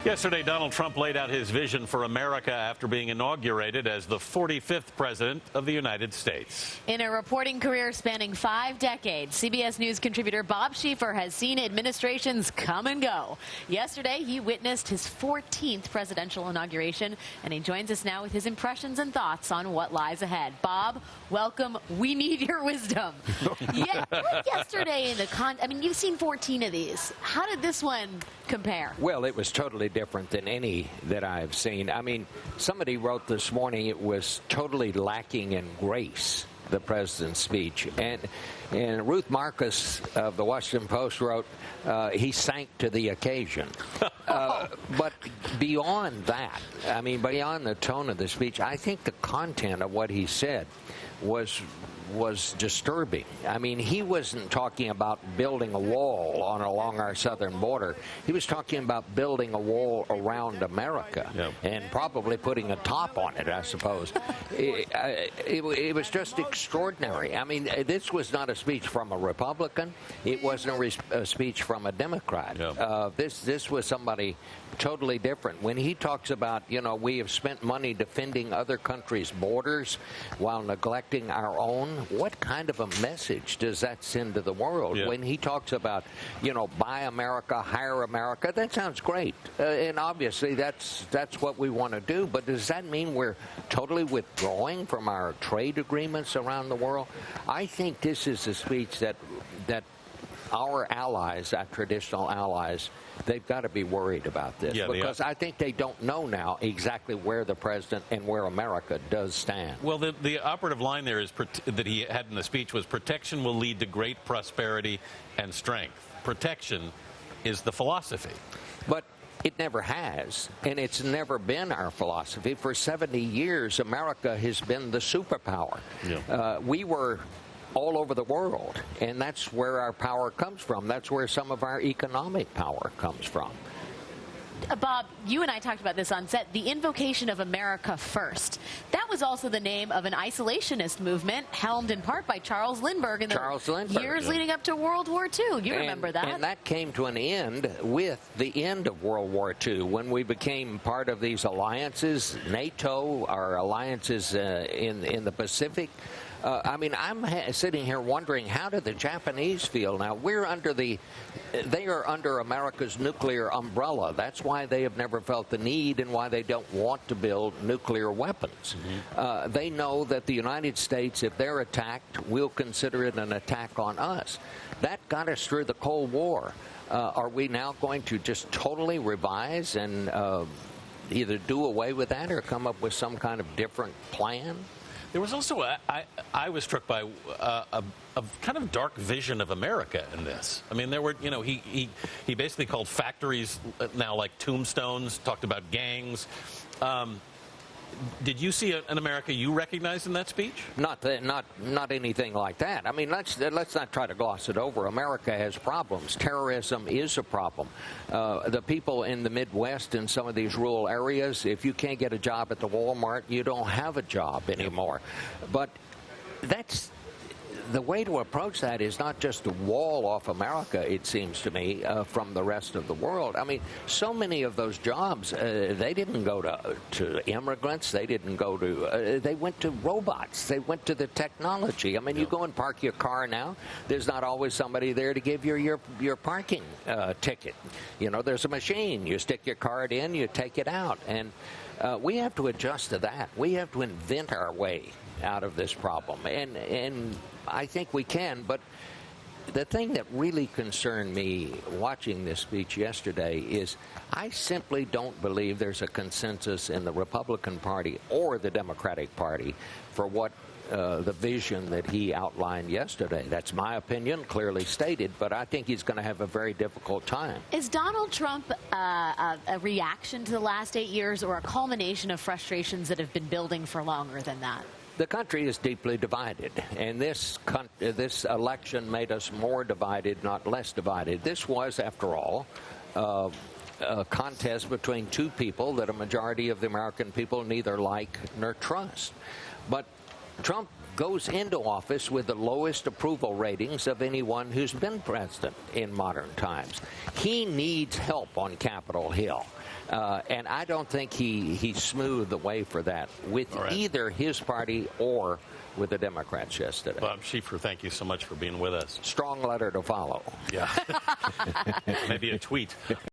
Yesterday, Donald Trump laid out his vision for America after being inaugurated as the 45th president of the United States. In a reporting career spanning 5 decades, CBS News contributor Bob Schieffer has seen administrations come and go. Yesterday, he witnessed his 14th presidential inauguration, and he joins us now with his impressions and thoughts on what lies ahead. Bob, welcome. We need your wisdom. Yesterday, you've seen 14 of these. How did this one compare? Well, it was totally different than any that I've seen. I mean, somebody wrote this morning it was totally lacking in grace, the president's speech. And Ruth Marcus of the Washington Post wrote, he sank to the occasion. But beyond that, beyond the tone of the speech, I think the content of what he said was disturbing. He wasn't talking about building a wall along our southern border. He was talking about building a wall around America, and probably putting a top on it, I suppose. It was just extraordinary. This was not a speech from a Republican. It wasn't a speech from a Democrat. This was somebody totally different. When he talks about, we have spent money defending other countries' borders while neglecting our own, what kind of a message does that send to the world? When he talks about, buy America, hire America, that sounds great. And obviously that's what we want to do. But does that mean we're totally withdrawing from our trade agreements around the world? I think this is a speech that our allies, our traditional allies, they've got to be worried about this, because I think they don't know now exactly where the president and where America does stand. Well, the operative line there is that he had in the speech was protection will lead to great prosperity and strength. Protection is the philosophy. But it never has, and it's never been our philosophy. For 70 years, America has been the superpower. We were all over the world, and that's where our power comes from. That's where some of our economic power comes from. Bob, you and I talked about this on set, the invocation of America first. That was also the name of an isolationist movement helmed in part by Charles Lindbergh in the years leading up to World War II. You remember that? And that came to an end with the end of World War II, when we became part of these alliances, NATO, our alliances in the Pacific. I'm sitting here wondering, how do the Japanese feel now? They are under America's nuclear umbrella. That's why they have never felt the need and why they don't want to build nuclear weapons. They know that the United States, if they're attacked, will consider it an attack on us. That got us through the Cold War. Are we now going to just totally revise and either do away with that or come up with some kind of different plan? There was also, I was struck by a kind of dark vision of America in this. There were, he basically called factories now like tombstones, talked about gangs. Did you see an America you recognized in that speech? Not anything like that. Let's not try to gloss it over. America has problems. Terrorism is a problem. The people in the Midwest and some of these rural areas, if you can't get a job at the Walmart, you don't have a job anymore. But that's the way to approach that is not just to wall off America, it seems to me, from the rest of the world. So many of those jobs, they didn't go to immigrants. They didn't go to, they went to robots. They went to the technology. You go and park your car now, there's not always somebody there to give you your parking ticket. There's a machine. You stick your card in, you take it out. And we have to adjust to that. We have to invent our way out of this problem. And I think we can, but the thing that really concerned me watching this speech yesterday is I simply don't believe there's a consensus in the Republican Party or the Democratic Party for what the vision that he outlined yesterday. That's my opinion, clearly stated, but I think he's going to have a very difficult time. Is Donald Trump a reaction to the last 8 years or a culmination of frustrations that have been building for longer than that? The country is deeply divided, and this election made us more divided, not less divided. This was, after all, a contest between two people that a majority of the American people neither like nor trust. But Trump goes into office with the lowest approval ratings of anyone who's been president in modern times. He needs help on Capitol Hill. And I don't think he smoothed the way for that with either his party or with the Democrats yesterday. Bob Schieffer, thank you so much for being with us. Strong letter to follow. Yeah. Maybe a tweet.